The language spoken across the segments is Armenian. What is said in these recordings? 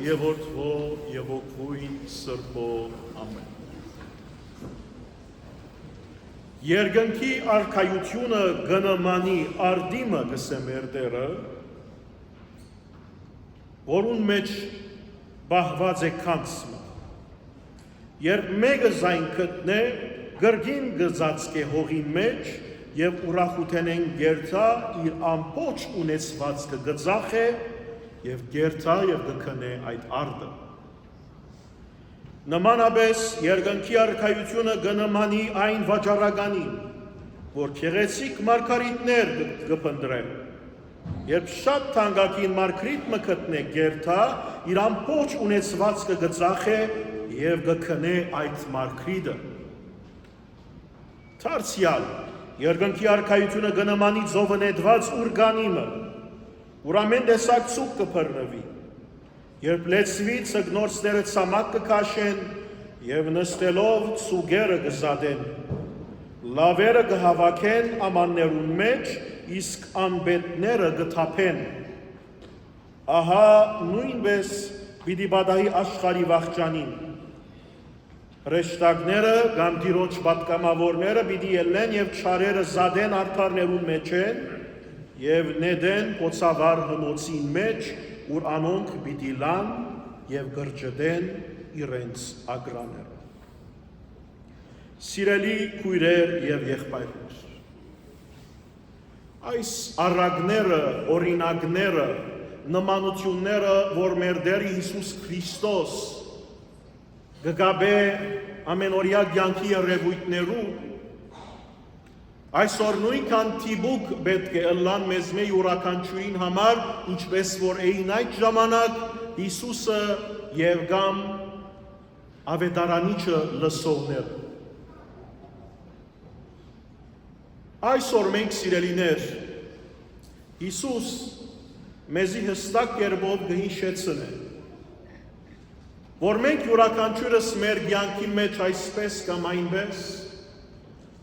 եւ Որդվո եւ Ոգուին Սրբո ամեն։ Երկնքի արքայությունը գնամանի արդիմը գսեմեր դերը, որուն մեջ բահված է կանցմը։ Երբ մեկը զայն գտնե, գրգին գծածկե հողի մեջ եւ ուրախութենեն գերտա իր ամբողջ ունեցվածքը գծախ է եւ գերտա եւ գքնե այդ արդը։ Նմանապես երկնքի արքայությունը գնամանի այն վաճառականին, որ քեղեցիկ մարգարիտներ կփնտրեն, երբ շատ թանկագին մարգարիտ մը գտնե գերտա իր ամբողջ ունեցվածքը գծախ է եւ գքնե այդ մարգարիտը։ Դարձյալ երկնքի արքայությունը գնամանի ծովնետված ուրգանիմը, որ ամեն տեսակ ցուկ կփռնվի, երբ լեցվի ցգնորսները ցամաք կքաշեն եւ նստելով ցուգերը կզադեն, լավերը կհավաքեն ամաններուն մեջ, իսկ անբետները կթափեն։ Ահա նույնպես պիտի բադահի աշխարհի վախճանին։ Ռեշտակները կամ դիրոջ պատկամավորները պիտի ելնեն եւ չարերը զադեն արդարներուն մեջ են եւ նեդեն կոցավար հնոցին մեջ, ուր անոնք պիտի լան եւ գրջդեն իրենց ագրաները։ Սիրելի քույրեր եւ եղբայրներ, այս առագները, օրինակները, նմանությունները, որ մեր Տեր Հիսուս Քրիստոս գգաբե ամենօրյա կյանքի երևույթներու, այսօր նույնքան թիբուկ պետք է ըլլան մեզ մեր յուրաքանչյուրին համար, ինչպես որ էին այդ ժամանակ Հիսուսը եւ կամ ավետարանիչը լսողներ։ Այսօր մենք սիրելիներ, Հիսուս մեզի հստակ կերպով կհիշեցնե, որ մենք յուրաքանչյուրս մեր կյանքի մեջ այսպես կամ այնպես,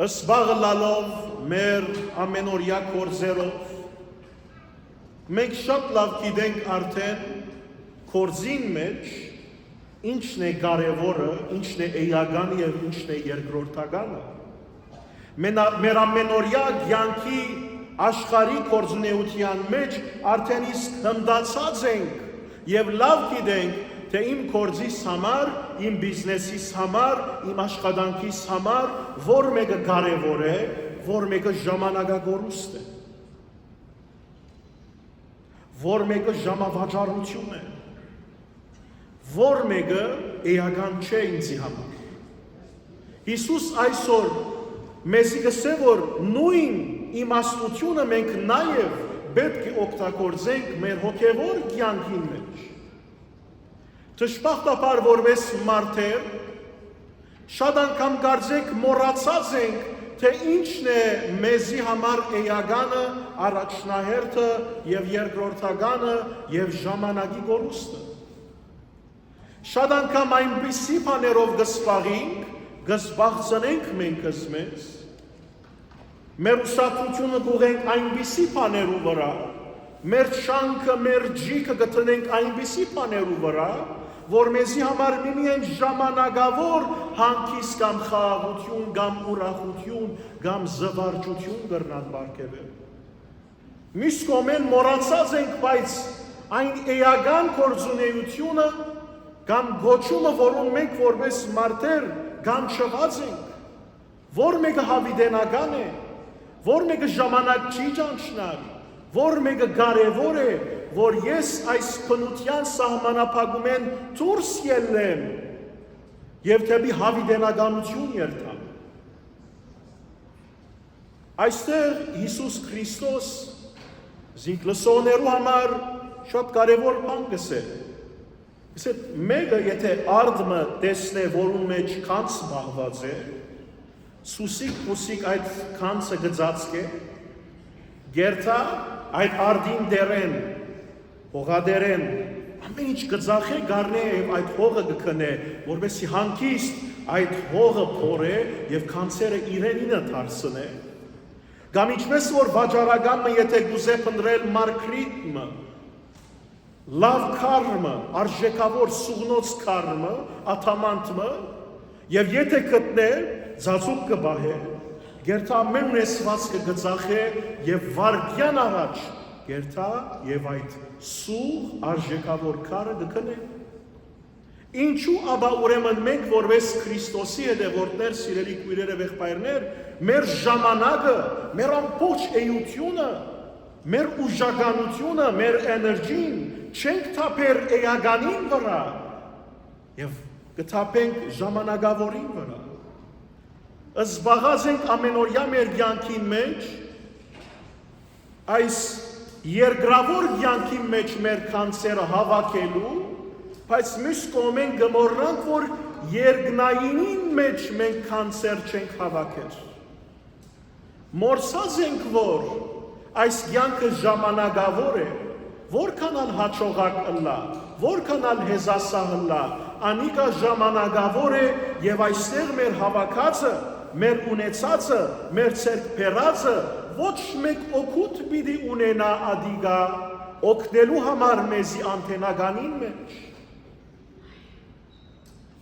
ըսբաղ լալով մեր ամենօրյա գործերով, մենք շատ լավ գիտենք արդեն գործին մեջ ինչն է կարևորը, ինչն է էական եւ ինչն է երկրորդականը։ Մեր ամենօրյա կյանքի աշխարհի գործունեության մեջ արդեն իսկ հմտացած ենք եւ լավ գիտենք, թե իմ գործիս համար, իմ բիզնեսիս համար, իմ աշխատանքիս համար, որ մեկը կարևոր է, որ մեկը ժամանակագորուստ է, որ մեկը ժամավաճառություն է, որ մեկը էական չէ ինձի համար։ Հիսուս այսօր մեզի գսե, որ նույն իմաստությունը մենք նաև պետք է օգտագործենք մեր հոգևոր կյանքի մեջ։ Ճշմարտաբար որպես մարդեր, շատ անգամ կարծեք մոռացած ենք, թե ինչն է մեզի համար էականը, առաջնահերթը եւ երկրորդականը եւ ժամանակի կորուստը։ Շատ անգամ այնպիսի բաներով կսպաղենք, կզբաղցնենք մենք մեզ, մեր ուսակցությունը կուղենք այնպիսի բաներու վրա, մեր շանքը, մեր ջիքը գտնենք այնպիսի բաներու վրա, որ մեզի համար միմիայն ժամանակավոր հանգիստ կամ խաղաղություն, կամ ուրախություն, կամ զվարճություն կրնան բարգեւել։ Մյուս կողմեն մոռացած ենք, բայց այն էական գործունեությունը կամ գոչումը, որում մենք որպես մարդեր գանչված ենք, որ մեկը հավիտենական է, որ մեկը ժամանակ չի ճանչնալ, որ մեկը կարևոր է, որ ես այս բնության սահմանափակումեն դուրս ելնեմ եւ թեպի հավիտենականություն երթամ։ Այստեղ Հիսուս Քրիստոս զինք լսողներու համար շատ կարևոր բան գսե։ Գսե մեկը եթե արդմը տեսնե, որում մեջ կանց բաղված է, սուսիկ այդ կանցը գծածկ է, գերտա այդ արդին դերեն, հողադերեն, ամեն ինչ գծախե գարնե եւ այդ հողը գքնե, որովհետեւ հանգիստ այդ հողը փորե եւ կանցերը իրենինը դարձնե։ Կամ ինչպես որ վաճառականը եթե գուզե փնտրել մարգրիտը, լավ քարմը, արժեքավոր սուղնոց քարմը, աթամանտը, եւ եթե գտնե, ծածուկ կբահե, գերտա ամեն ունեցված կգծախե եւ վարգյան առաջ գերտա եւ այդ սուղ արժեքավոր քարը կգնե։ Ինչու ապա ուրեմն մենք որպես Քրիստոսի հետևորդներ, սիրելի քույրեր եւ եղբայրներ, մեր ժամանակը, մեր ամբողջ էությունը, մեր ուժականությունը, մեր էներգին չենք թափեր էականին վրա եւ կթափենք ժամանակավորին վրա։ Զբաղած ենք ամենօրյա մեր կյանքի մեջ այս երկրավոր կյանքի մեջ մեր կանցերը հավաքելու, բայց մյուս կողմեն գմոռանք, որ երկնայինին մեջ մենք կանցեր չենք հավաքել։ Մորսած ենք, որ այս կյանքը ժամանակավոր է, որքանալ հաջողակ ըլլա, որքանալ հեզասահ ըլլա, անիկա ժամանակավոր է եւ այստեղ մեր հավաքածը, մեր ունեցածը, մեր ցերկ փերածը ոչ մեկ օգուտ պիտի ունենա ադիգա օգնելու համար մեզի անտենականին մեջ։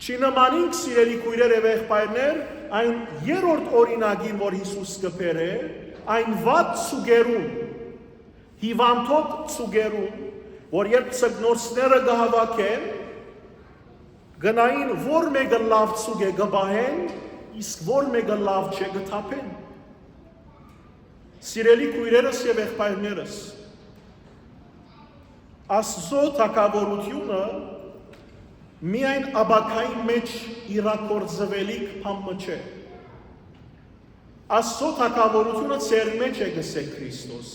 Չնմանինք սիրելի քույրեր եւ եղբայրներ, այն երրորդ օրինակին, որ Հիսուս կբերե, այն վատ ցուգերուն, հիվանդոտ ցուգերուն, որ երբ ցգնորսները կհավաքեն, գնային որ մեկը լավ ցուգ է կբահեն, իսկ որ մեկը լավ չէ կթափեն։ Սիրելի քույրերս եւ եղբայրներս, Աստծո թագավորությունը միայն աբակային մեջ իրակորձվելիք բանը չէ։ Աստծո թագավորությունը ծեր մեջ է գսե Քրիստոս։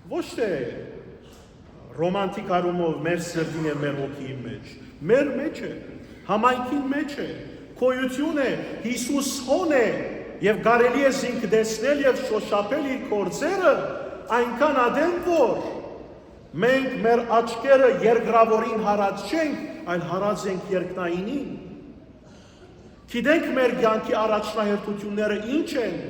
Ոչ թե ռոմանտիկ արումով մեր սրտին է, մեր հոգի մեջ։ Մեր մեջ է, համայնքին մեջ է, քոյություն է, Հիսուս հոն է, եւ կարելի է զինք դեսնել եւ շոշափել իր գործերը այնքան ադեմ, որ մենք մեր աչքերը երկրավորին հարած չենք, այլ հարած ենք երկնայինին։ Գիտենք մեր կյանքի առաջնահերթությունները ինչ են,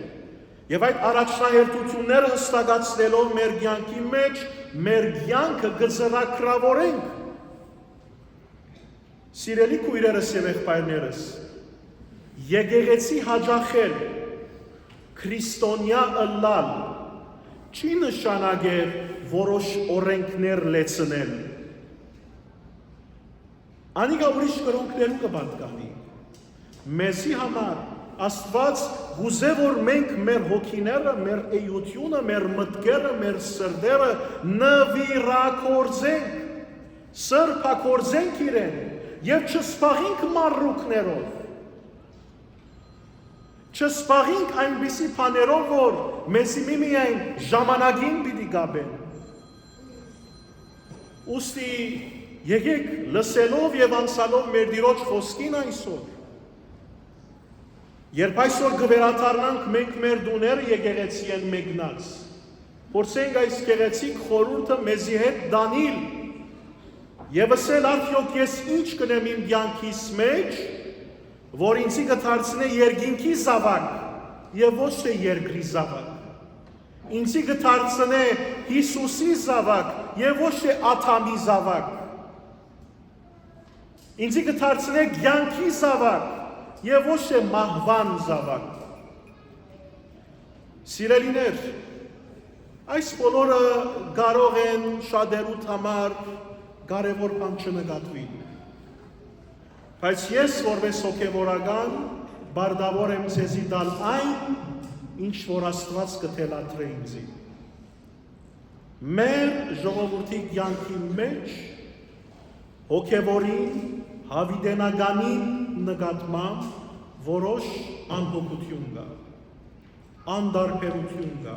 եւ այդ առաջնահերթությունները հստակացնելով մեր կյանքի մեջ, մեր կյանքը կձեռագրավորենք։ Սիրելի քույրերս եւ եղբայրներս, եկեղեցի հաջախել, քրիստոնյա ըլլալ, չի նշանակեր որոշ օրենքներ լեցնել։ Անիկա ուրիշ կրոնքներու կպատկանի։ Մեզի համար Աստված գուզե որ մենք մեր հոգիները, մեր էությունը, մեր մտքերը, մեր սրտերը նվիրակորձենք, սրբակորձենք իրեն եւ չսպաղենք մարրուկներով։ Չսպաղենք այնպիսի բաներով, որ մեզի միայն ժամանակին պիտի գաբեն։ Ուստի եկեք լսելով եւ անցալով մեր Տիրոջ խոսքին այսօր։ Երբ այսօր կվերադառնանք մենք մեր դուները եկեղեցի են մեկնած, փորձենք այս գեղեցիկ խորհուրդը մեզի հետ դանիլ եւ ասել արդյոք ես ինչ կնեմ իմ կյանքիս մեջ, որ ինձի կդարձնե երկինքի զավակ եւ ոչ թե երկրի զավակ։ Ինձի կդարձնե Հիսուսի զավակ եւ ոչ թե Աթամի զավակ։ Ինձի կդարձնե կյանքի զավակ եւ ոչ թե մահվան զավակ։ Սիրելիներ, այս բոլորը կարող են շատերուդ համար կարևոր բան չնկատվի։ Բայց ես որպես հոգևորական բարդավոր եմ ձեզի տալ այն, ինչ որ Աստված կթելադրե ինձի։ Մեր ժողովրդի կյանքի մեջ հոգևորին հավիտենականին նկատմամբ որոշ անհոգություն կա, անդարբերություն կա։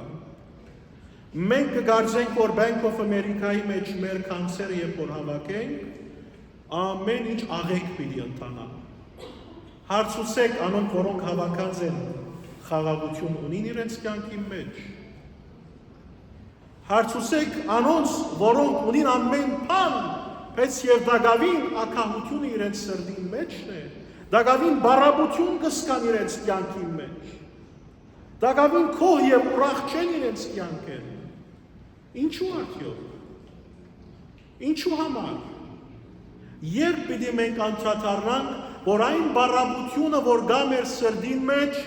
Մենք կգարձենք, որ Bank of America-ի մեջ մեր կանցերը երբ որ հավաքենք, ամեն ինչ աղեկ պիտի ընթանա։ Հարցուցեք անոնք, որոնք հավաքած են, խաղաղություն ունին իրենց կյանքի մեջ։ Հարցուցեք անոնց, որոնք ունին ամեն բան, բայց եւ դակավին ակահությունը իրենց սրտին մեջն է, դակավին բարաբություն կսկան իրենց կյանքի մեջ, դակավին քող եւ ուրախ չեն իրենց կյանքերը։ Ինչու արդյոք։ Ինչու համար։ Երբ պիտի մենք անդրադառնանք, որ այն բարապությունը, որ գա մեր սրդին մեջ,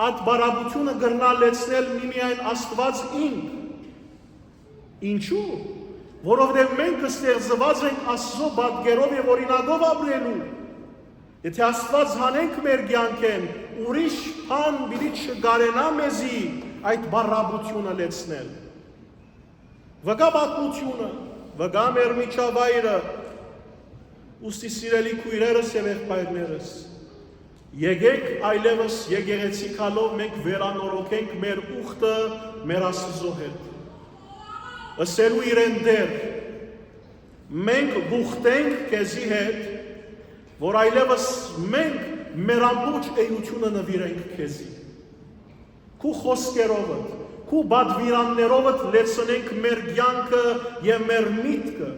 այդ բարապությունը կրնա լեցնել միմիայն Աստված ինք։ Ինչու։ Որովհետև մենք ստեղծված ենք Աստծո պատկերով եւ օրինակով ապրելու։ Եթե Աստված հանենք մեր կյանքեն, ուրիշ բան պիտի չգարենա մեզի այդ բարապությունը լեցնել։ Վկա պատմությունը, վկա մեր միջավայրը, ուստի սիրելի քույրերս եւ եղբայրներս, եկեք այլևս եկեղեցիկալով մենք վերանորոգենք մեր ուխտը մեր Աստծո հետ։ Ըսելու իրեն դեր, մենք ուխտենք քեզի հետ, որ այլևս մենք մեր ամբողջ էությունը նվիրենք քեզի։ Քու խոսքերովդ, քու բադվիրաններովդ լեցնենք մեր կյանքը եւ մեր միտքը։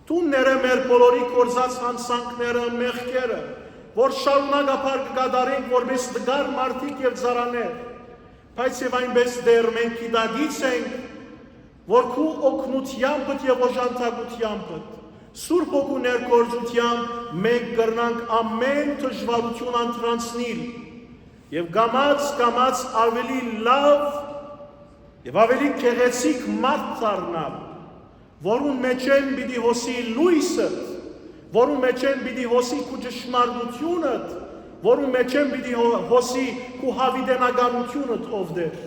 Դու ները մեր բոլորի կորզած հանցանքները, մեղքերը, որ շարունակապար կկատարենք որպես դգար մարդիկ եւ ծառաներ, բայց եւ այնպես դեռ մենք գիտակից ենք, որ քու օգնությամբ եւ օժանդակությամբ, Սուրբ Հոգու ներգործությամբ մենք կրնանք ամեն դժվարություն անտրանցնել եւ կամաց ավելի լավ եւ ավելի գեղեցիկ մարդ դառնալ, որուն մեջ են պիտի հոսի լույսը, որուն մեջ են պիտի հոսի քու ճշմարտությունը, որուն մեջ են պիտի հոսի քու հավիտենականությունդ ով դեր։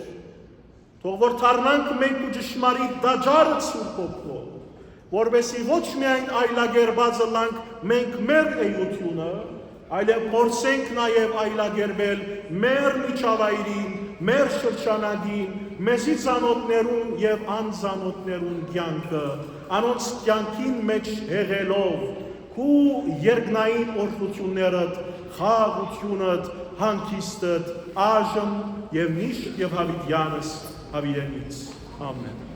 Թող որ դառնանք մենք ու ճշմարիտ դաջարը Սուրբ Հոգով, որովհետեւ ոչ միայն այլագերբածը լանք մենք մեր էությունը, այլև փորձենք նաև այլագերբել մեր միջավայրին, մեր շրջանագին, մեզի ծանոթներուն եւ անծանոթներուն կյանքը, անոնց կյանքին մեջ հեղելով, քու երկնային օրհնություններդ, խաղաղությունդ, հանգիստդ, այժմ եւ միշտ եւ հավիտյանս հավիտենից։ Ամեն։